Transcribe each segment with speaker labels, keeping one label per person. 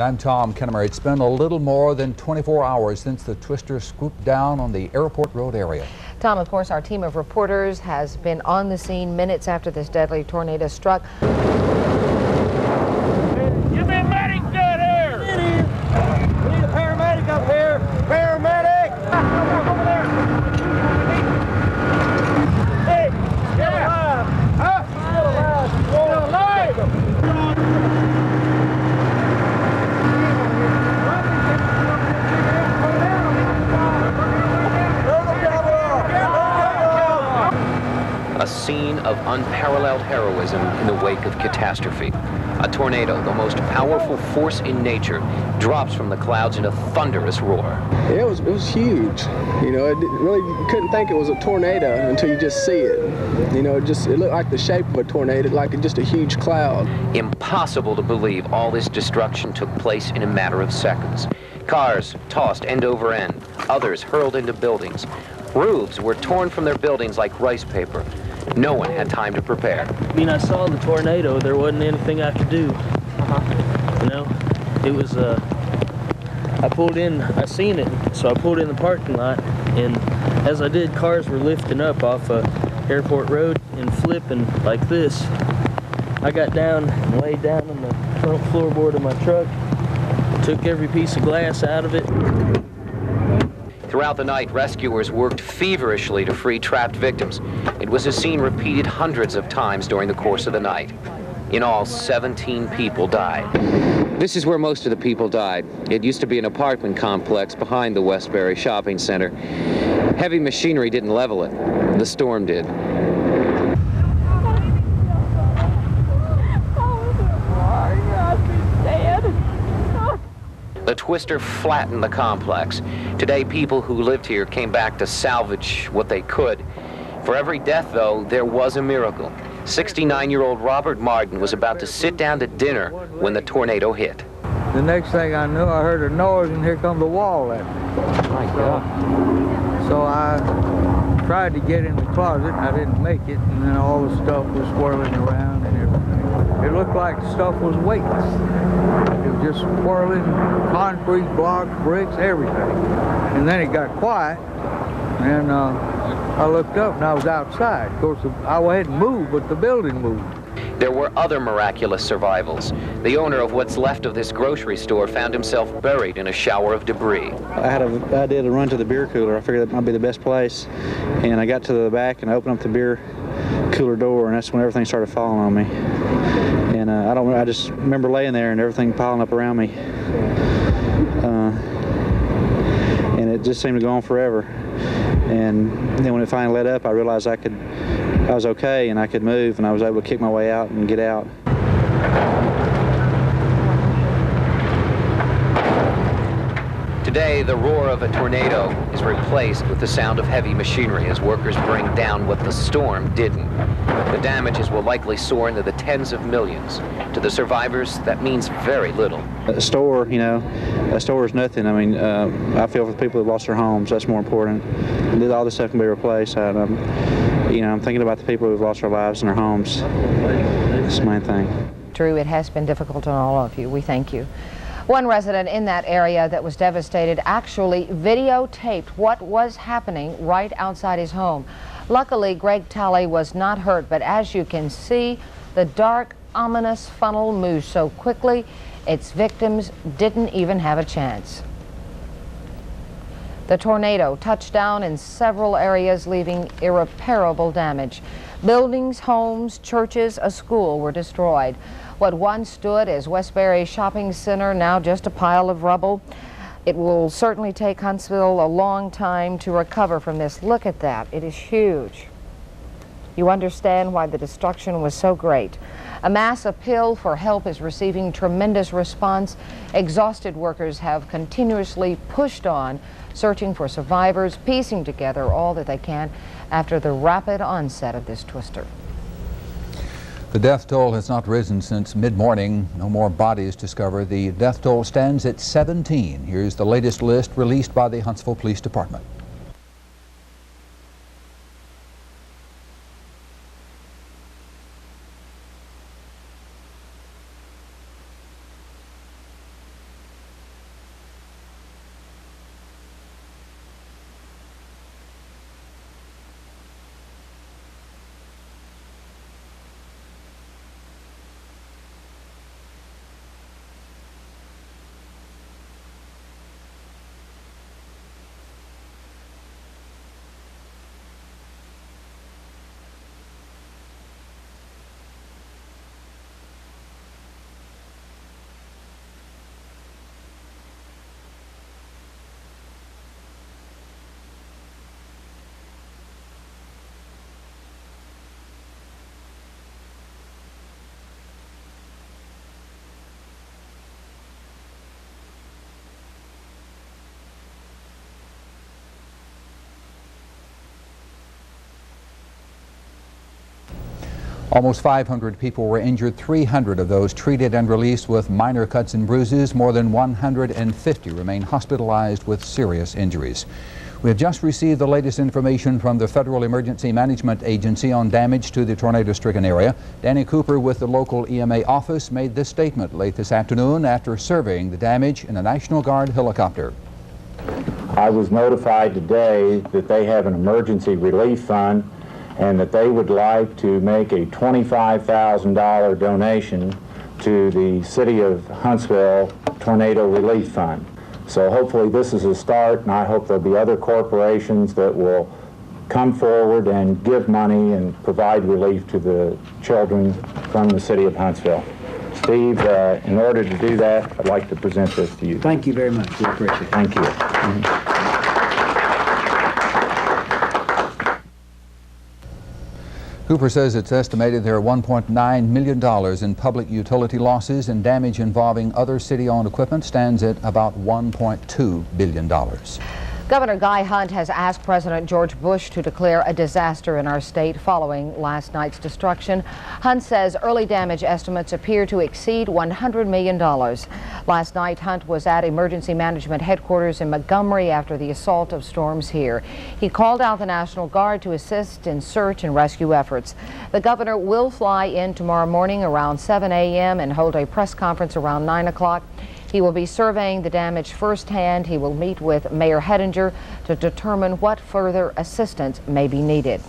Speaker 1: And I'm Tom Kennemer. It's been a little more than 24 hours since the twister swooped down on the Airport Road area.
Speaker 2: Tom, of course, our team of reporters has been on the scene minutes after this deadly tornado struck.
Speaker 3: Give me a medic down here! We need a paramedic up here! Paramedic! Over there! Hey, still alive! Huh? Still alive! Still alive!
Speaker 4: A scene of unparalleled heroism in the wake of catastrophe. A tornado, the most powerful force in nature, drops from the clouds in a thunderous roar.
Speaker 5: It was huge. You know, you couldn't think it was a tornado until you just see it. You know, it looked like the shape of a tornado, like just a huge cloud.
Speaker 4: Impossible to believe all this destruction took place in a matter of seconds. Cars tossed end over end, others hurled into buildings. Roofs were torn from their buildings like rice paper. No one had time to prepare.
Speaker 6: I mean, I saw the tornado. There wasn't anything I could do. You know, it was, I pulled in, I seen it, so I pulled in the parking lot, and as I did, cars were lifting up off Airport Road and flipping like this. I got down and laid down on the front floorboard of my truck, took every piece of glass out of it.
Speaker 4: Throughout the night, rescuers worked feverishly to free trapped victims. It was a scene repeated hundreds of times during the course of the night. In all, 17 people died. This is where most of the people died. It used to be an apartment complex behind the Westbury Shopping Center. Heavy machinery didn't level it. The storm did. The twister flattened the complex. Today, people who lived here came back to salvage what they could. For every death, though, there was a miracle. 69-year-old Robert Martin was about to sit down to dinner when the tornado hit.
Speaker 7: The next thing I knew, I heard a noise, and here come the wall at me.
Speaker 4: My God.
Speaker 7: So I tried to get in the closet. I didn't make it, and then all the stuff was swirling around and everything. It looked like the stuff was weightless. It was just swirling, concrete blocks, bricks, everything. And then it got quiet, and I looked up and I was outside. Of course, I hadn't moved, but the building moved.
Speaker 4: There were other miraculous survivals. The owner of what's left of this grocery store found himself buried in a shower of debris.
Speaker 8: I had an idea to run to the beer cooler. I figured that might be the best place. And I got to the back and opened up the beer cooler door, and that's when everything started falling on me. And I just remember laying there and everything piling up around me. And it just seemed to go on forever. And then when it finally let up, I realized I was okay and I could move, and I was able to kick my way out and get out.
Speaker 4: Today, the roar of a tornado is replaced with the sound of heavy machinery as workers bring down what the storm didn't. The damages will likely soar into the tens of millions. To the survivors, that means very little.
Speaker 8: A store, you know, a store is nothing. I mean, I feel for the people who lost their homes. That's more important. All this stuff can be replaced. I'm thinking about the people who've lost their lives and their homes. That's the main thing.
Speaker 2: Drew, it has been difficult on all of you. We thank you. One resident in that area that was devastated actually videotaped what was happening right outside his home. Luckily, Greg Talley was not hurt, but as you can see, the dark, ominous funnel moved so quickly, its victims didn't even have a chance. The tornado touched down in several areas, leaving irreparable damage. Buildings, homes, churches, a school were destroyed. What once stood as Westbury Shopping Center, now just a pile of rubble. It will certainly take Huntsville a long time to recover from this. Look at that. It is huge. You understand why the destruction was so great. A mass appeal for help is receiving tremendous response. Exhausted workers have continuously pushed on, searching for survivors, piecing together all that they can after the rapid onset of this twister.
Speaker 1: The death toll has not risen since mid-morning. No more bodies discovered. The death toll stands at 17. Here's the latest list released by the Huntsville Police Department. Almost 500 people were injured, 300 of those treated and released with minor cuts and bruises. More than 150 remain hospitalized with serious injuries. We have just received the latest information from the Federal Emergency Management Agency on damage to the tornado-stricken area. Danny Cooper with the local EMA office made this statement late this afternoon after surveying the damage in a National Guard helicopter.
Speaker 9: I was notified today that they have an emergency relief fund and that they would like to make a $25,000 donation to the City of Huntsville Tornado Relief Fund. So hopefully this is a start, and I hope there'll be other corporations that will come forward and give money and provide relief to the children from the City of Huntsville. Steve, in order to do that, I'd like to present this to you.
Speaker 10: Thank you very much. We appreciate it.
Speaker 9: Thank you.
Speaker 1: Cooper says it's estimated there are $1.9 million in public utility losses, and damage involving other city-owned equipment stands at about $1.2 billion.
Speaker 2: Governor Guy Hunt has asked President George Bush to declare a disaster in our state following last night's destruction. Hunt says early damage estimates appear to exceed $100 million. Last night, Hunt was at Emergency Management Headquarters in Montgomery after the assault of storms here. He called out the National Guard to assist in search and rescue efforts. The governor will fly in tomorrow morning around 7 a.m. and hold a press conference around 9 o'clock. He will be surveying the damage firsthand. He will meet with Mayor Hettinger to determine what further assistance may be needed.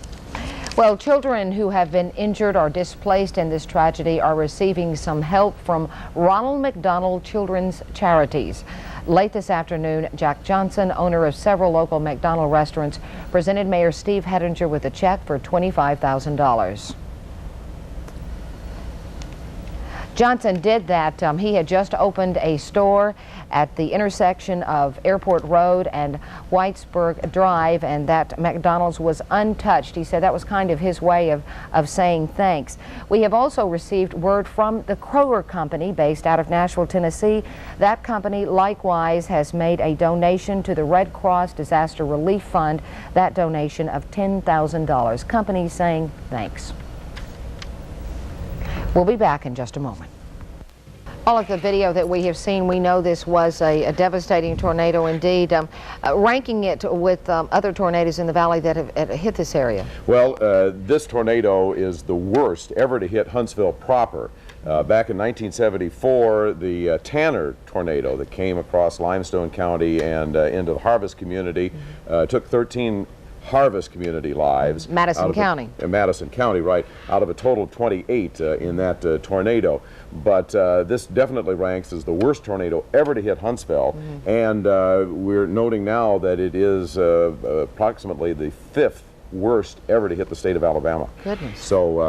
Speaker 2: Well, children who have been injured or displaced in this tragedy are receiving some help from Ronald McDonald Children's Charities. Late this afternoon, Jack Johnson, owner of several local McDonald restaurants, presented Mayor Steve Hettinger with a check for $25,000. Johnson did that. He had just opened a store at the intersection of Airport Road and Whitesburg Drive, and that McDonald's was untouched. He said that was kind of his way of saying thanks. We have also received word from the Kroger Company based out of Nashville, Tennessee. That company likewise has made a donation to the Red Cross Disaster Relief Fund, that donation of $10,000. Company saying thanks. We'll be back in just a moment. All of the video that we have seen, we know this was a devastating tornado indeed. Ranking it with other tornadoes in the valley that have hit this area.
Speaker 11: Well, this tornado is the worst ever to hit Huntsville proper. Back in 1974, the Tanner tornado that came across Limestone County and into the Harvest community took 13 Harvest community lives.
Speaker 2: Madison County.
Speaker 11: Madison County, right, out of a total of 28 in that tornado. But this definitely ranks as the worst tornado ever to hit Huntsville. And we're noting now that it is approximately the 5th worst ever to hit the state of Alabama.
Speaker 2: Goodness.
Speaker 11: So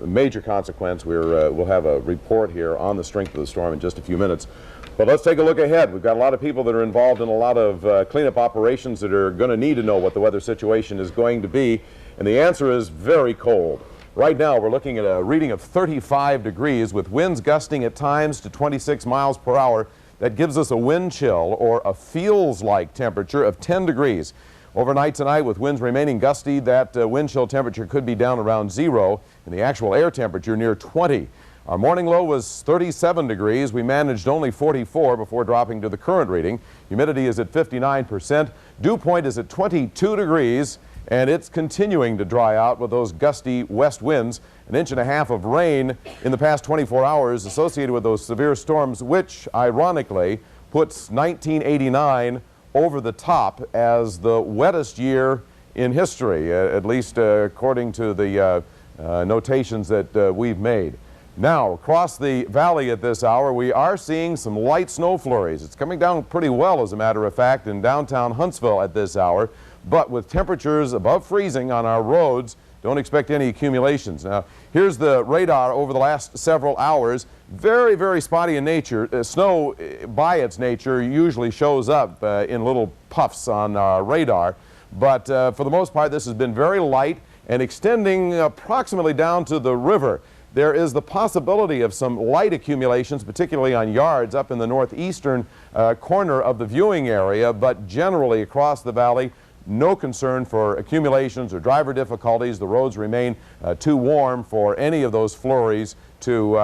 Speaker 11: a major consequence. We'll have a report here on the strength of the storm in just a few minutes. But let's take a look ahead. We've got a lot of people that are involved in a lot of cleanup operations that are going to need to know what the weather situation is going to be. And the answer is very cold. Right now we're looking at a reading of 35 degrees with winds gusting at times to 26 miles per hour. That gives us a wind chill, or a feels-like temperature of 10 degrees. Overnight tonight, with winds remaining gusty, that wind chill temperature could be down around 0 and the actual air temperature near 20. Our morning low was 37 degrees. We managed only 44 before dropping to the current reading. Humidity is at 59%. Dew point is at 22 degrees, and it's continuing to dry out with those gusty west winds. 1.5 inches of rain in the past 24 hours associated with those severe storms, which ironically puts 1989 over the top as the wettest year in history, at least according to the notations that we've made. Now, across the valley at this hour, we are seeing some light snow flurries. It's coming down pretty well, as a matter of fact, in downtown Huntsville at this hour. But with temperatures above freezing on our roads, don't expect any accumulations. Now, here's the radar over the last several hours. Very, very spotty in nature. Snow, by its nature, usually shows up in little puffs on our radar. But for the most part, this has been very light and extending approximately down to the river. There is the possibility of some light accumulations, particularly on yards up in the northeastern corner of the viewing area, but generally across the valley, no concern for accumulations or driver difficulties. The roads remain too warm for any of those flurries to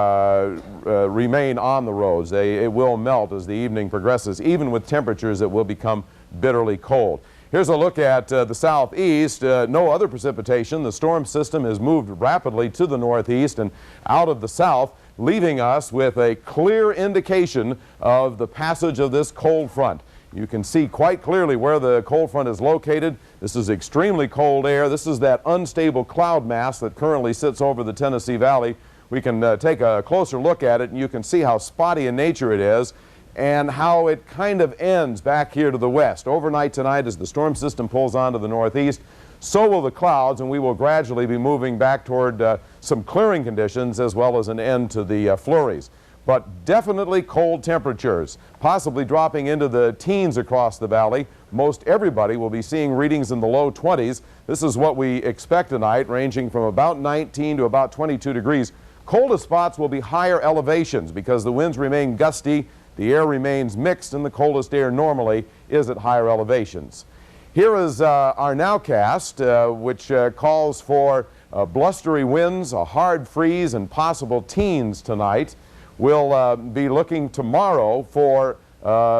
Speaker 11: remain on the roads. It will melt as the evening progresses, even with temperatures that will become bitterly cold. Here's a look at the southeast. No other precipitation. The storm system has moved rapidly to the northeast and out of the south, leaving us with a clear indication of the passage of this cold front. You can see quite clearly where the cold front is located. This is extremely cold air. This is that unstable cloud mass that currently sits over the Tennessee Valley. We can take a closer look at it, and you can see how spotty in nature it is and how it kind of ends back here to the west. Overnight tonight, as the storm system pulls on to the northeast, so will the clouds, and we will gradually be moving back toward some clearing conditions as well as an end to the flurries. But definitely cold temperatures, possibly dropping into the teens across the valley. Most everybody will be seeing readings in the low 20s. This is what we expect tonight, ranging from about 19 to about 22 degrees. Coldest spots will be higher elevations because the winds remain gusty, the air remains mixed, and the coldest air normally is at higher elevations. Here is our nowcast, which calls for blustery winds, a hard freeze, and possible teens tonight. We'll be looking tomorrow for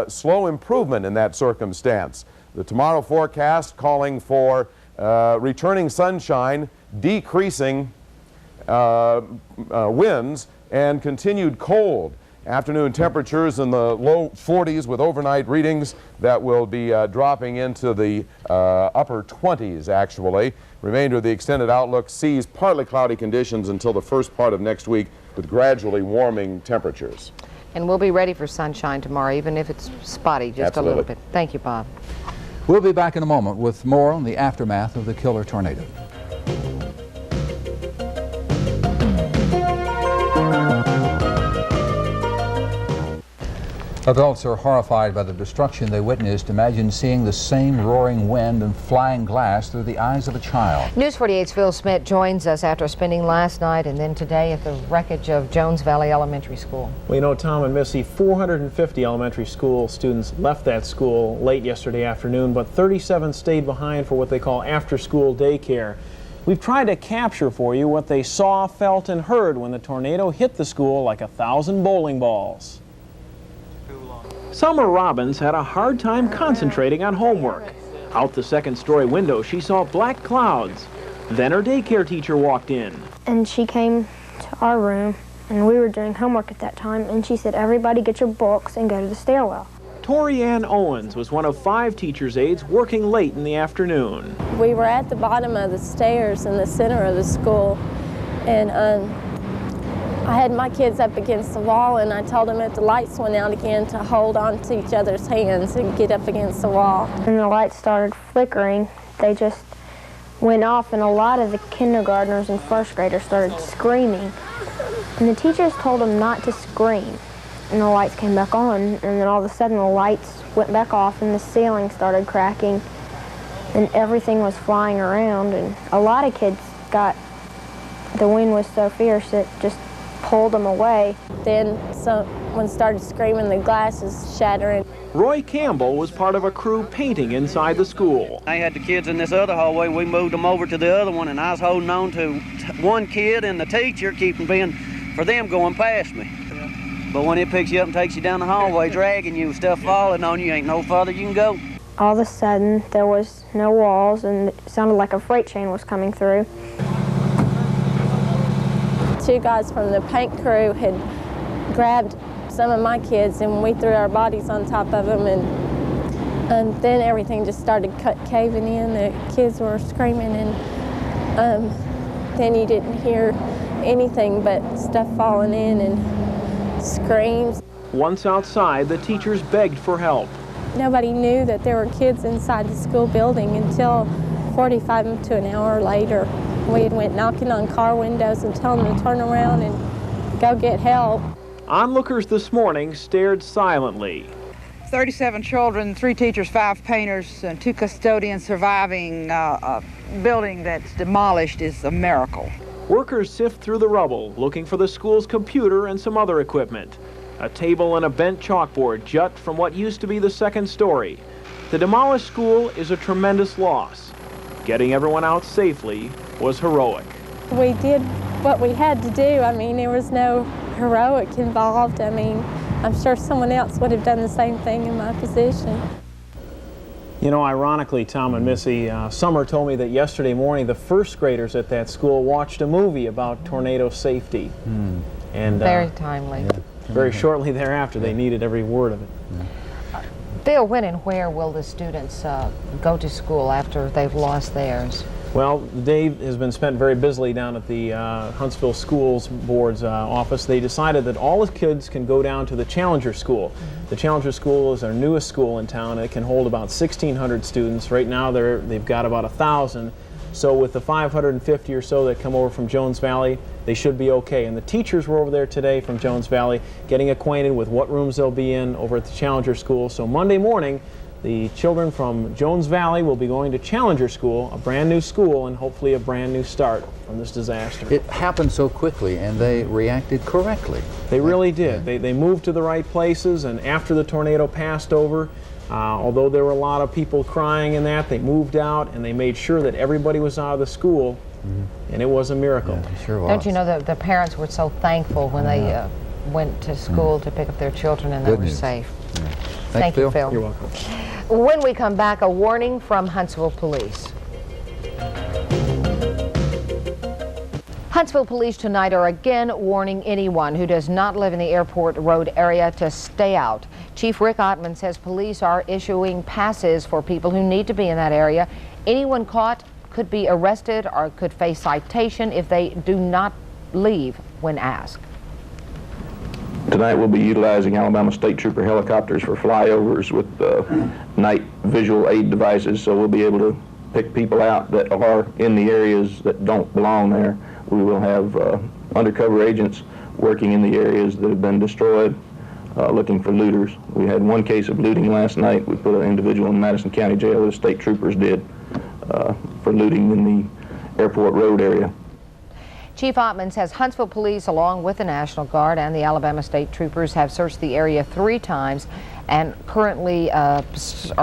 Speaker 11: slow improvement in that circumstance. The tomorrow forecast calling for returning sunshine, decreasing winds, and continued cold. Afternoon temperatures in the low 40s with overnight readings that will be dropping into the upper 20s actually. Remainder of the extended outlook sees partly cloudy conditions until the first part of next week with gradually warming temperatures.
Speaker 2: And we'll be ready for sunshine tomorrow, even if it's spotty just
Speaker 11: Absolutely.
Speaker 2: a little bit. Thank you, Bob.
Speaker 1: We'll be back in a moment with more on the aftermath of the killer tornado. Adults are horrified by the destruction they witnessed. Imagine seeing the same roaring wind and flying glass through the eyes of a child.
Speaker 2: News 48's Phil Smith joins us after spending last night and then today at the wreckage of Jones Valley Elementary School.
Speaker 10: Well, you know, Tom and Missy, 450 elementary school students left that school late yesterday afternoon, but 37 stayed behind for what they call after-school daycare. We've tried to capture for you what they saw, felt, and heard when the tornado hit the school like 1,000 bowling balls. Summer Robbins had a hard time concentrating on homework. Out the second-story window, she saw black clouds. Then her daycare teacher walked in.
Speaker 12: And she came to our room, and we were doing homework at that time, and she said, "Everybody get your books and go to the stairwell."
Speaker 10: Tori Ann Owens was one of 5 teachers' aides working late in the afternoon.
Speaker 13: We were at the bottom of the stairs in the center of the school, and I had my kids up against the wall, and I told them if the lights went out again to hold on to each other's hands and get up against the wall.
Speaker 12: And the lights started flickering. They just went off, and a lot of the kindergartners and first graders started screaming. And the teachers told them not to scream. And the lights came back on, and then all of a sudden the lights went back off, and the ceiling started cracking, and everything was flying around. And a lot of kids the wind was so fierce it just pulled them away.
Speaker 13: Then someone started screaming, the glass is shattering.
Speaker 10: Roy Campbell was part of a crew painting inside the school.
Speaker 14: I had the kids in this other hallway. We moved them over to the other one, and I was holding on to one kid and the teacher, keeping being for them going past me. But when it picks you up and takes you down the hallway, dragging you, stuff falling on you, ain't no further you can go.
Speaker 12: All of a sudden, there was no walls, and it sounded like a freight train was coming through.
Speaker 13: 2 guys from the paint crew had grabbed some of my kids, and we threw our bodies on top of them, and then everything just started caving in. The kids were screaming, and then you didn't hear anything but stuff falling in and screams.
Speaker 10: Once outside, the teachers begged for help.
Speaker 13: Nobody knew that there were kids inside the school building until 45 to an hour later. We went knocking on car windows and telling them to turn around and go get help.
Speaker 10: Onlookers this morning stared silently.
Speaker 15: 37 children, 3 teachers, 5 painters, and 2 custodians surviving a building that's demolished is a miracle.
Speaker 10: Workers sift through the rubble, looking for the school's computer and some other equipment. A table and a bent chalkboard jut from what used to be the second story. The demolished school is a tremendous loss. Getting everyone out safely was heroic.
Speaker 13: We did what we had to do. I mean, there was no heroic involved. I mean, I'm sure someone else would have done the same thing in my position.
Speaker 10: You know, ironically, Tom and Missy, Summer told me that yesterday morning the first graders at that school watched a movie about tornado safety. And
Speaker 2: very timely.
Speaker 10: Yeah. Very shortly thereafter, they needed every word of it.
Speaker 2: Bill, when and where will the students go to school after they've lost theirs?
Speaker 10: Well, the day has been spent very busily down at the Huntsville Schools Board's office. They decided that all the kids can go down to the Challenger School. The Challenger School is our newest school in town. It can hold about 1,600 students. Right now they've got about 1,000. So with the 550 or so that come over from Jones Valley, they should be okay. And the teachers were over there today from Jones Valley getting acquainted with what rooms they'll be in over at the Challenger School. So Monday morning, the children from Jones Valley will be going to Challenger School, a brand new school, and hopefully a brand new start from this disaster.
Speaker 1: It happened so quickly, and they reacted correctly.
Speaker 10: They really did. They moved to the right places, and after the tornado passed over, although there were a lot of people crying and that, they moved out and they made sure that everybody was out of the school, and it was a miracle.
Speaker 1: Yeah, it sure was.
Speaker 2: Don't you know that the parents were so thankful when they went to school to pick up their children and they were safe.
Speaker 1: Yeah.
Speaker 2: Thank you, Phil.
Speaker 10: You're welcome.
Speaker 2: When we come back, a warning from Huntsville Police. Huntsville Police tonight are again warning anyone who does not live in the Airport Road area to stay out. Chief Rick Ottman says police are issuing passes for people who need to be in that area. Anyone caught could be arrested or could face citation if they do not leave when asked.
Speaker 16: Tonight we'll be utilizing Alabama State Trooper helicopters for flyovers with night visual aid devices, so we'll be able to pick people out that are in the areas that don't belong there. We will have undercover agents working in the areas that have been destroyed, looking for looters. We had one case of looting last night. We put an individual in Madison County Jail, the state troopers did, for looting in the Airport Road area.
Speaker 2: Chief Ottman says Huntsville Police, along with the National Guard and the Alabama State Troopers, have searched the area 3 times and currently are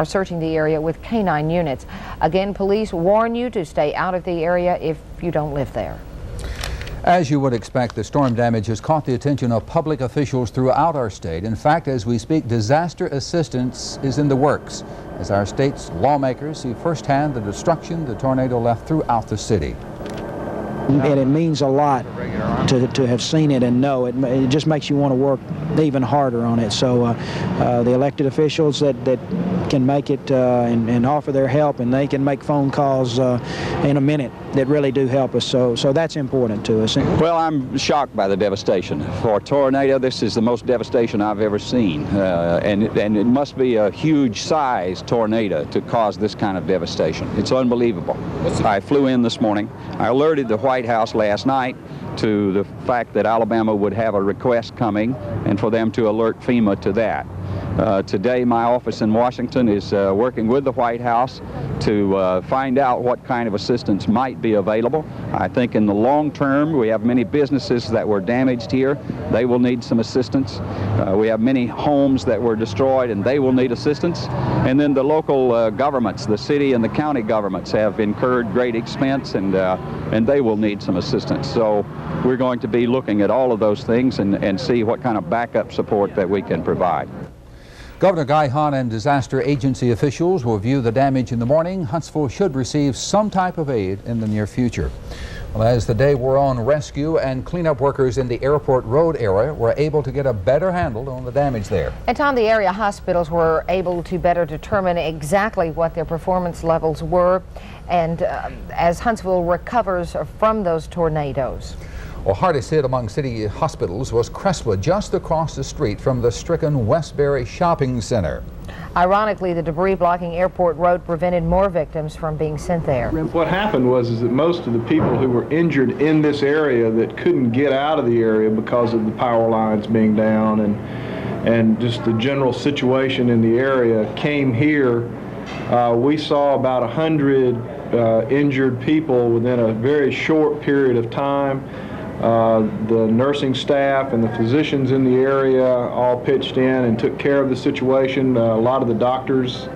Speaker 2: searching the area with canine units. Again, police warn you to stay out of the area if you don't live there.
Speaker 1: As you would expect, the storm damage has caught the attention of public officials throughout our state. In fact, as we speak, disaster assistance is in the works as our state's lawmakers see firsthand the destruction the tornado left throughout the city.
Speaker 17: And it means a lot to have seen it and know it. It just makes you want to work even harder on it. So the elected officials that can make it and offer their help, and they can make phone calls in a minute that really do help us. So that's important to us.
Speaker 18: Well, I'm shocked by the devastation. For a tornado, this is the most devastation I've ever seen. And it must be a huge size tornado to cause this kind of devastation. It's unbelievable. I flew in this morning. I alerted the White House last night to the fact that Alabama would have a request coming and for them to alert FEMA to that. Today, my office in Washington is working with the White House to find out what kind of assistance might be available. I think in the long term, we have many businesses that were damaged here. They will need some assistance. We have many homes that were destroyed, and they will need assistance. And then the local governments, the city and the county governments, have incurred great expense, and they will need some assistance. So we're going to be looking at all of those things and see what kind of backup support that we can provide.
Speaker 1: Governor Guy Hahn and disaster agency officials will review the damage in the morning. Huntsville should receive some type of aid in the near future. Well, as the day wore on, rescue and cleanup workers in the Airport Road area were able to get a better handle on the damage there.
Speaker 2: And Tom, the area hospitals were able to better determine exactly what their performance levels were, and as Huntsville recovers from those tornadoes.
Speaker 1: Well, hardest hit among city hospitals was Crestwood, just across the street from the stricken Westbury Shopping Center.
Speaker 2: Ironically, the debris blocking Airport Road prevented more victims from being sent there.
Speaker 19: What happened was that most of the people who were injured in this area that couldn't get out of the area because of the power lines being down and just the general situation in the area came here. We saw about 100 injured people within a very short period of time. The nursing staff and the physicians in the area all pitched in and took care of the situation. A lot of the doctors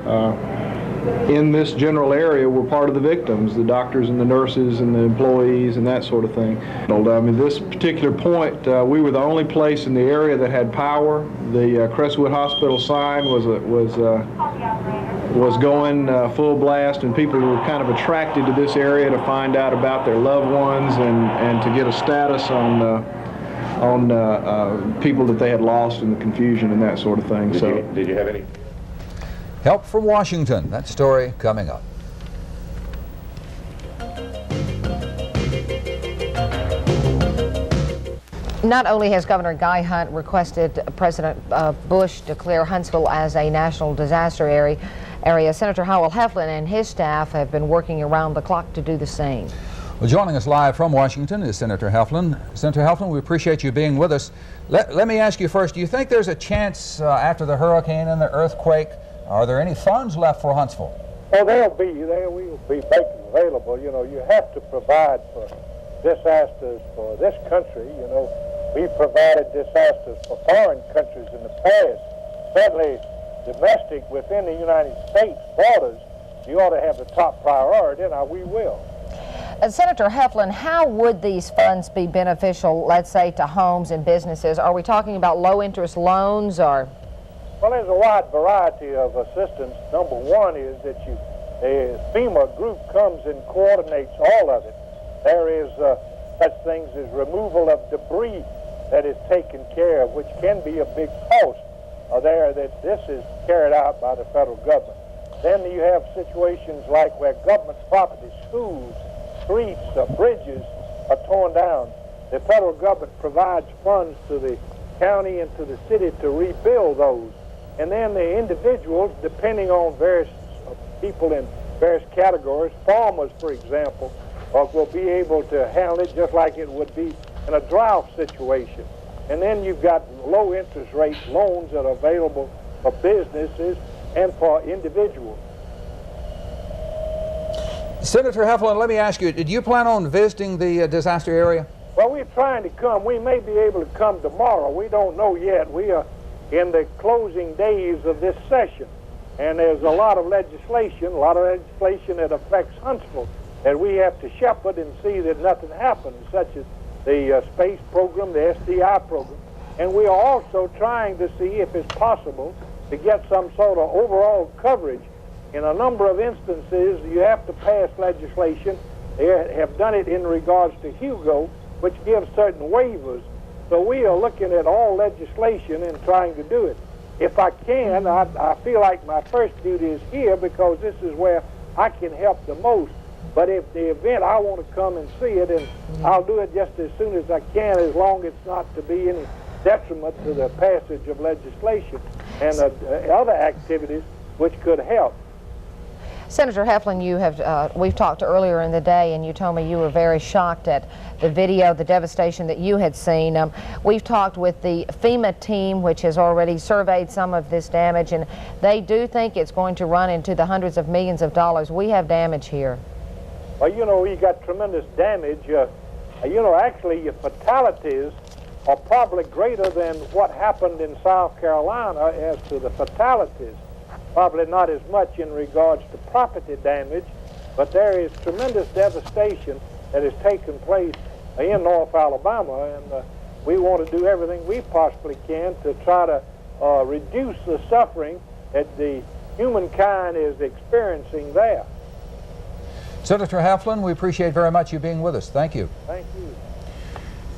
Speaker 19: in this general area were part of the victims, the doctors and the nurses and the employees and that sort of thing. I mean, this particular point, we were the only place in the area that had power. The Crestwood Hospital sign was going full blast, and people were kind of attracted to this area to find out about their loved ones and to get a status on people that they had lost in the confusion and that sort of thing.
Speaker 11: Did you have any
Speaker 1: help from Washington? That story coming up.
Speaker 2: Not only has Governor Guy Hunt requested President Bush declare Huntsville as a national disaster area, Senator Howell Heflin and his staff have been working around the clock to do the same.
Speaker 1: Well, joining us live from Washington is Senator Heflin. Senator Heflin, we appreciate you being with us. Let me ask you first, do you think there's a chance after the hurricane and the earthquake, are there any funds left for Huntsville?
Speaker 20: Oh, there will be making available. You know, you have to provide for disasters for this country. You know, we provided disasters for foreign countries in the past. Certainly, domestic within the United States borders, you ought to have the top priority, and we will.
Speaker 2: Senator Heflin, how would these funds be beneficial, let's say, to homes and businesses? Are we talking about low-interest loans or?
Speaker 20: Well, there's a wide variety of assistance. Number one is that a FEMA group comes and coordinates all of it. There is such things as removal of debris that is taken care of, which can be a big cost there, that this is carried out by the federal government. Then you have situations like where government property, schools, streets, bridges are torn down. The federal government provides funds to the county and to the city to rebuild those. And then the individuals, depending on various people in various categories, farmers, for example, will be able to handle it just like it would be in a drought situation. And then you've got low interest rate loans that are available for businesses and for individuals.
Speaker 1: Senator Heflin, let me ask you, did you plan on visiting the disaster area?
Speaker 20: Well, we're trying to come. We may be able to come tomorrow. We don't know yet. We are in the closing days of this session, and there's a lot of legislation that affects Huntsville that we have to shepherd and see that nothing happens, such as the space program, the SDI program. And we are also trying to see if it's possible to get some sort of overall coverage. In a number of instances, you have to pass legislation. They have done it in regards to Hugo, which gives certain waivers. So we are looking at all legislation and trying to do it. If I can, I feel like my first duty is here because this is where I can help the most. But if the event, I want to come and see it, and I'll do it just as soon as I can, as long as it's not to be any detriment to the passage of legislation and other activities which could help.
Speaker 2: Senator Heflin, you have we've talked earlier in the day, and you told me you were very shocked at the video, the devastation that you had seen. We've talked with the FEMA team, which has already surveyed some of this damage, and they do think it's going to run into the hundreds of millions of dollars. We have damage here.
Speaker 20: Well, you know, we got tremendous damage. You know, actually, your fatalities are probably greater than what happened in South Carolina as to the fatalities. Probably not as much in regards to property damage, but there is tremendous devastation that has taken place in North Alabama, and we want to do everything we possibly can to try to reduce the suffering that the humankind is experiencing there.
Speaker 1: Senator Heflin, we appreciate very much you being with us. Thank you.
Speaker 20: Thank you.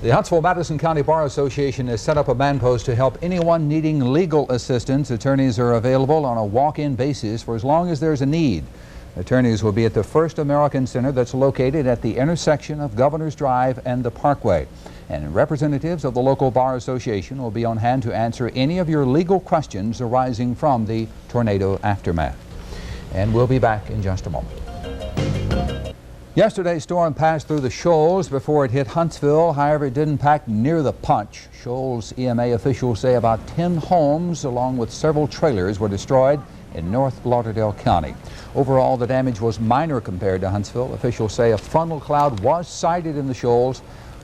Speaker 1: The Huntsville-Madison County Bar Association has set up a man post to help anyone needing legal assistance. Attorneys are available on a walk-in basis for as long as there's a need. Attorneys will be at the First American Center that's located at the intersection of Governor's Drive and the Parkway. And representatives of the local Bar Association will be on hand to answer any of your legal questions arising from the tornado aftermath. And we'll be back in just a moment. Yesterday's storm passed through the Shoals before it hit Huntsville. However, it didn't pack near the punch. Shoals EMA officials say about 10 homes along with several trailers were destroyed in North Lauderdale County. Overall, the damage was minor compared to Huntsville. Officials say a funnel cloud was sighted in the Shoals.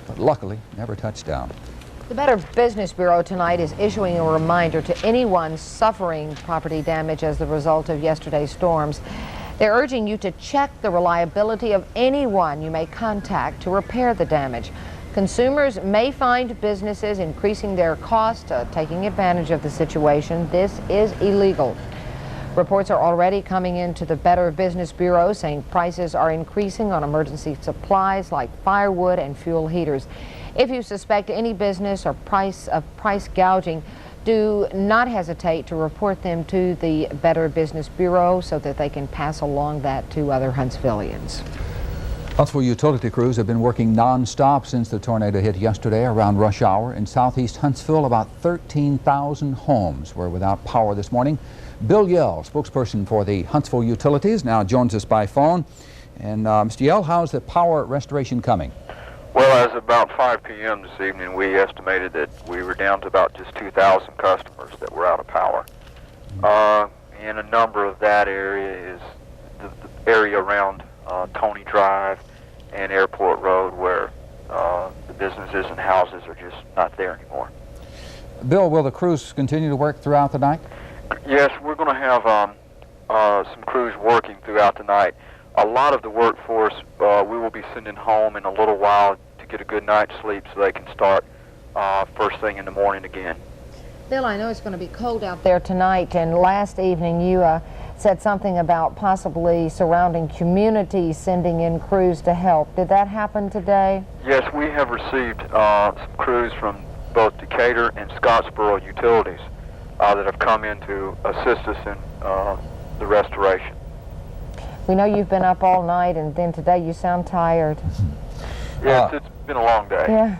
Speaker 1: but luckily never touched down.
Speaker 2: The Better Business Bureau tonight is issuing a reminder to anyone suffering property damage as the result of yesterday's storms. They're urging you to check the reliability of anyone you may contact to repair the damage. Consumers may find businesses increasing their cost, taking advantage of the situation. This is illegal. Reports are already coming into the Better Business Bureau saying prices are increasing on emergency supplies like firewood and fuel heaters. If you suspect any business or price gouging, do not hesitate to report them to the Better Business Bureau so that they can pass along that to other Huntsvillians.
Speaker 1: Huntsville utility crews have been working non-stop since the tornado hit yesterday around rush hour. In southeast Huntsville, about 13,000 homes were without power this morning. Bill Yell, spokesperson for the Huntsville Utilities, now joins us by phone. And Mr. Yell, how's the power restoration coming?
Speaker 21: Well, as about 5 p.m. this evening, we estimated that we were down to about just 2,000 customers that were out of power. And a number of that area is the area around Tony Drive and Airport Road, where the businesses and houses are just not there anymore.
Speaker 1: Bill, will the crews continue to work throughout the night?
Speaker 21: Yes, we're going to have some crews working throughout the night. A lot of the workforce we will be sending home in a little while to get a good night's sleep so they can start first thing in the morning again.
Speaker 2: Bill, I know it's going to be cold out there tonight, and last evening you said something about possibly surrounding communities sending in crews to help. Did that happen today?
Speaker 21: Yes, we have received some crews from both Decatur and Scottsboro utilities that have come in to assist us in the restoration.
Speaker 2: We know you've been up all night, and then today you sound tired.
Speaker 21: Yes, it's been a long day.
Speaker 2: Yeah.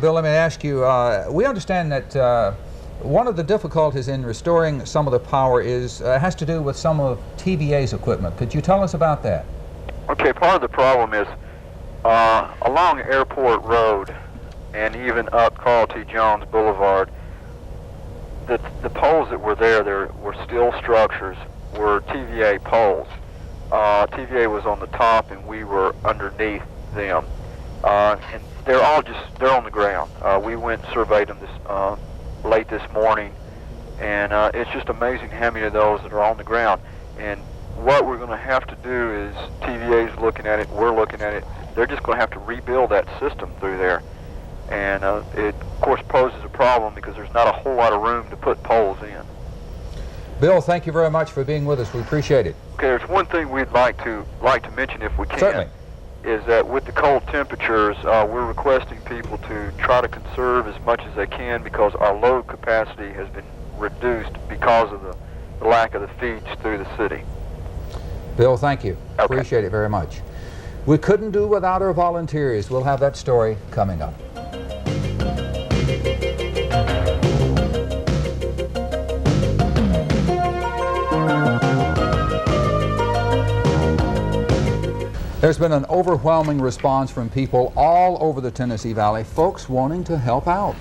Speaker 1: Bill, let me ask you, we understand that one of the difficulties in restoring some of the power has to do with some of TVA's equipment. Could you tell us about that?
Speaker 21: Okay, part of the problem is along Airport Road and even up Carl T. Jones Boulevard, the poles that were there were steel structures, were TVA poles. TVA was on the top and we were underneath them. And they're on the ground. We went and surveyed them late this morning, and it's just amazing how many of those that are on the ground. And what we're going to have to do is, TVA's looking at it, we're looking at it, they're just going to have to rebuild that system through there. And it, of course, poses a problem because there's not a whole lot of room to put poles in.
Speaker 1: Bill, thank you very much for being with us. We appreciate it.
Speaker 21: Okay, there's one thing we'd like to mention if we can.
Speaker 1: Certainly.
Speaker 21: Is that with the cold temperatures, we're requesting people to try to conserve as much as they can because our load capacity has been reduced because of the lack of the feeds through the city.
Speaker 1: Bill, thank you.
Speaker 21: Okay.
Speaker 1: Appreciate it very much. We couldn't do without our volunteers. We'll have that story coming up. There's been an overwhelming response from people all over the Tennessee Valley, folks wanting to help out.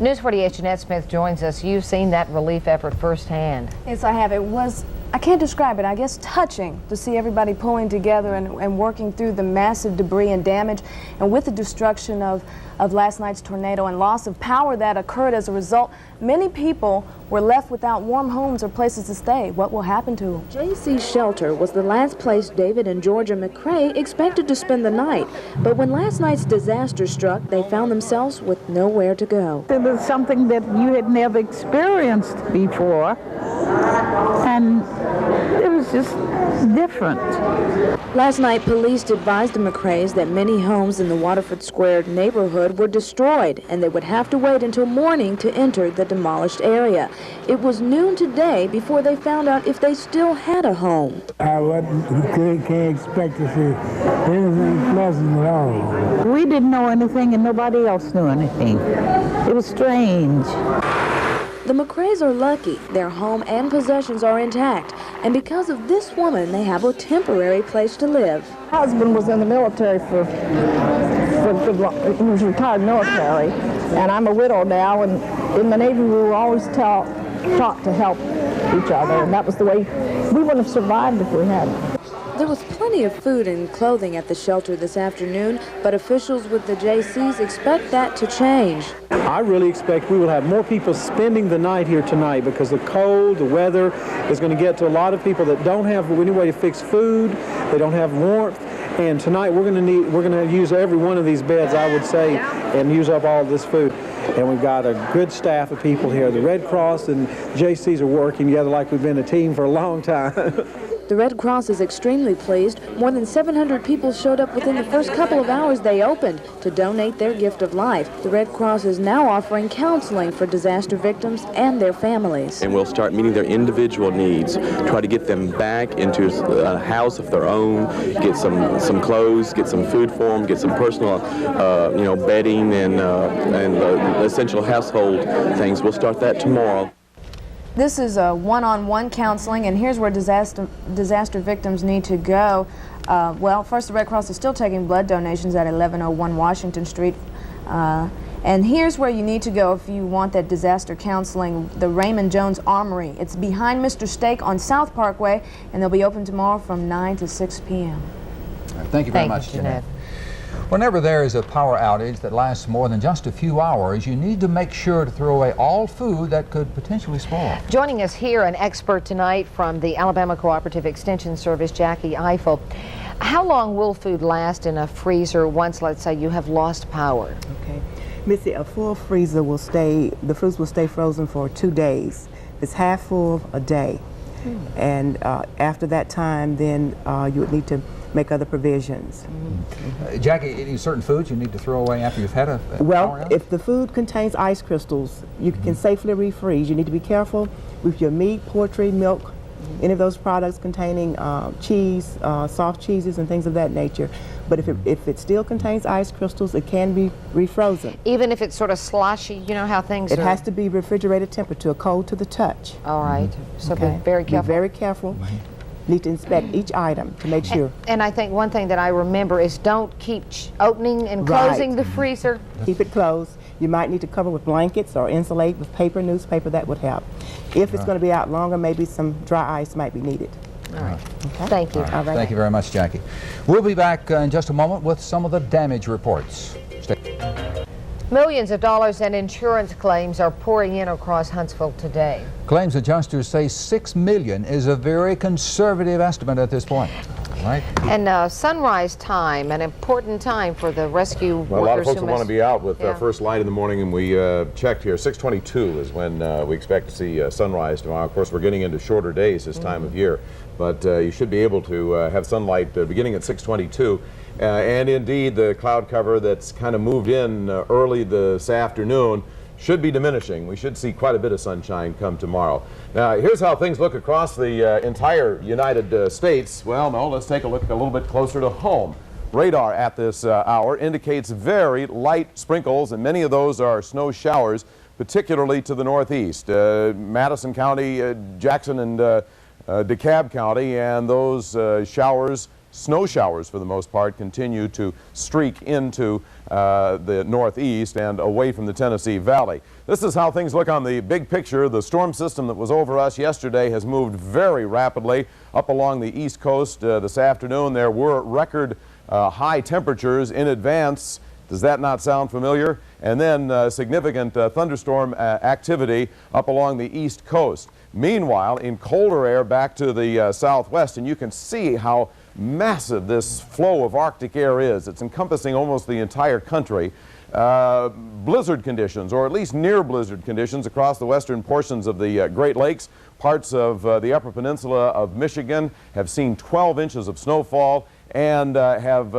Speaker 2: News 48's Jeanette Smith joins us. You've seen that relief effort firsthand.
Speaker 22: Yes, I have. It was, I can't describe it, I guess touching to see everybody pulling together and working through the massive debris and damage. And with the destruction of last night's tornado and loss of power that occurred as a result, many people were left without warm homes or places to stay. What will happen to them?
Speaker 23: J.C. Shelter was the last place David and Georgia McCrae expected to spend the night. But when last night's disaster struck, they found themselves with nowhere to go.
Speaker 24: It was something that you had never experienced before, and it was just different.
Speaker 23: Last night, police advised the McCraes that many homes in the Waterford Square neighborhood were destroyed, and they would have to wait until morning to enter the demolished area. It was noon today before they found out if they still had a home.
Speaker 25: I can't expect to see anything pleasant at all.
Speaker 24: We didn't know anything, and nobody else knew anything. It was strange.
Speaker 23: The McCraes are lucky. Their home and possessions are intact. And because of this woman, they have a temporary place to live.
Speaker 24: My husband was in the military he was retired military, and I'm a widow now, and in the Navy we were always taught to help each other, and that was the way we wouldn't have survived if we hadn't.
Speaker 23: There was plenty of food and clothing at the shelter this afternoon, but officials with the JCs expect that to change.
Speaker 10: I really expect we will have more people spending the night here tonight because the cold, the weather is going to get to a lot of people that don't have any way to fix food, they don't have warmth, and tonight we're going to use every one of these beds, I would say, and use up all of this food. And we've got a good staff of people here. The Red Cross and JCs are working together like we've been a team for a long time.
Speaker 23: The Red Cross is extremely pleased. More than 700 people showed up within the first couple of hours they opened to donate their gift of life. The Red Cross is now offering counseling for disaster victims and their families.
Speaker 3: And we'll start meeting their individual needs, try to get them back into a house of their own, get some clothes, get some food for them, get some personal, bedding and essential household things. We'll start that tomorrow.
Speaker 22: This is a one-on-one counseling, and here's where disaster victims need to go. Well, first, the Red Cross is still taking blood donations at 1101 Washington Street. And here's where you need to go if you want that disaster counseling, the Raymond Jones Armory. It's behind Mr. Steak on South Parkway, and they'll be open tomorrow from 9 to 6 p.m.
Speaker 1: Thank you very much, Jeanette. Whenever there is a power outage that lasts more than just a few hours, you need to make sure to throw away all food that could potentially spoil.
Speaker 2: Joining us here, an expert tonight from the Alabama Cooperative Extension Service, Jackie Eiffel. How long will food last in a freezer once, let's say, you have lost power?
Speaker 4: Okay. Missy, a full freezer will stay, the fruits will stay frozen for 2 days. If it's half full, a day. And after that time, then you would need to make other provisions.
Speaker 1: Jackie, any certain foods you need to throw away after you've had a
Speaker 4: Well, if the food contains ice crystals, you can safely refreeze. You need to be careful with your meat, poultry, milk, any of those products containing cheese, soft cheeses and things of that nature. But if it still contains ice crystals, it can be refrozen.
Speaker 2: Even if it's sort of sloshy, you know how things
Speaker 4: It
Speaker 2: are?
Speaker 4: has to be refrigerated temperature, cold to the touch.
Speaker 2: All right. So be very careful.
Speaker 4: Be very careful. Need to inspect each item to make sure.
Speaker 2: And I think one thing that I remember is don't keep opening and closing the freezer.
Speaker 4: Keep it closed. You might need to cover with blankets or insulate with paper, newspaper, that would help. If it's going to be out longer, maybe some dry ice might be needed.
Speaker 2: All right.
Speaker 4: Okay.
Speaker 2: Thank you.
Speaker 4: All right.
Speaker 1: Thank you very much, Jackie. We'll be back in just a moment with some of the damage reports.
Speaker 2: Millions of dollars in insurance claims are pouring in across Huntsville today.
Speaker 1: Claims adjusters say $6 million is a very conservative estimate at this point. Right.
Speaker 2: And sunrise time, an important time for the rescue workers.
Speaker 11: Well, a lot of folks will want to be out with first light in the morning, and we checked here. 6:22 is when we expect to see sunrise tomorrow. Of course, we're getting into shorter days this time of year, but you should be able to have sunlight beginning at 6:22. And indeed, the cloud cover that's kind of moved in early this afternoon should be diminishing. We should see quite a bit of sunshine come tomorrow. Now, here's how things look across the entire United States. Well, no, let's take a look a little bit closer to home. Radar at this hour indicates very light sprinkles, and many of those are snow showers, particularly to the northeast. Madison County, Jackson, and DeKalb County, and those showers, snow showers for the most part, continue to streak into the northeast and away from the Tennessee Valley. This is how things look on the big picture. The storm system that was over us yesterday has moved very rapidly up along the east coast this afternoon. There were record high temperatures in advance. Does that not sound familiar? And then significant thunderstorm activity up along the east coast. Meanwhile, in colder air back to the southwest, and you can see how massive this flow of Arctic air is. It's encompassing almost the entire country. Blizzard conditions, or at least near blizzard conditions, across the western portions of the Great Lakes. Parts of the Upper Peninsula of Michigan have seen 12 inches of snowfall and have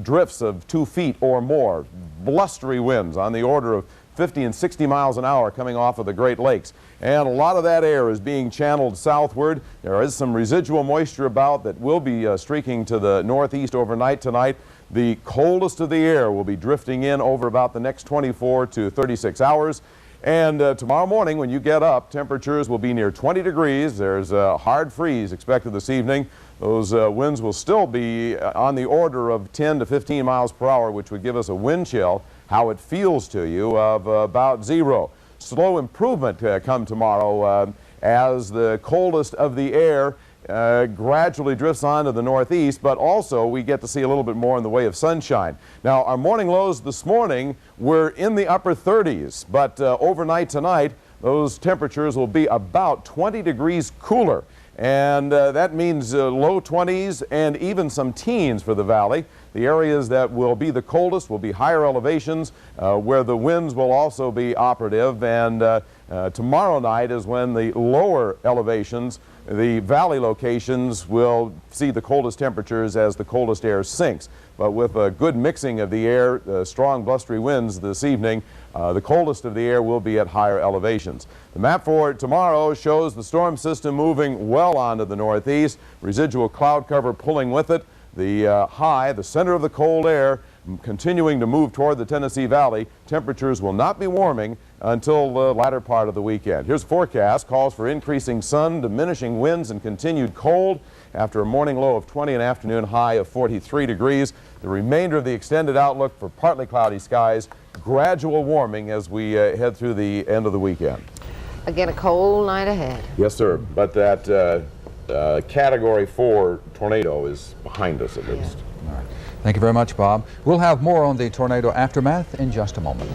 Speaker 11: drifts of 2 feet or more. Blustery winds on the order of 50 and 60 miles an hour coming off of the Great Lakes. And a lot of that air is being channeled southward. There is some residual moisture about that will be streaking to the northeast overnight tonight. The coldest of the air will be drifting in over about the next 24 to 36 hours. And tomorrow morning when you get up, temperatures will be near 20 degrees. There's a hard freeze expected this evening. Those winds will still be on the order of 10 to 15 miles per hour, which would give us a wind chill, how it feels to you, of about 0. Slow improvement come tomorrow as the coldest of the air gradually drifts on to the northeast, but also we get to see a little bit more in the way of sunshine. Now, our morning lows this morning were in the upper 30s, but overnight tonight, those temperatures will be about 20 degrees cooler. And that means low 20s and even some teens for the valley. The areas that will be the coldest will be higher elevations where the winds will also be operative. And tomorrow night is when the lower elevations, the valley locations, will see the coldest temperatures as the coldest air sinks. But with a good mixing of the air, strong blustery winds this evening, the coldest of the air will be at higher elevations. The map for tomorrow shows the storm system moving well onto the northeast, residual cloud cover pulling with it. The high, the center of the cold air, continuing to move toward the Tennessee Valley. Temperatures will not be warming until the latter part of the weekend. Here's a forecast. Calls for increasing sun, diminishing winds, and continued cold after a morning low of 20 and afternoon high of 43 degrees. The remainder of the extended outlook for partly cloudy skies, gradual warming as we head through the end of the weekend.
Speaker 2: Again, a cold night ahead.
Speaker 11: Yes, sir. But that Category 4 tornado is behind us at least.
Speaker 1: All right. Thank you very much, Bob. We'll have more on the tornado aftermath in just a moment.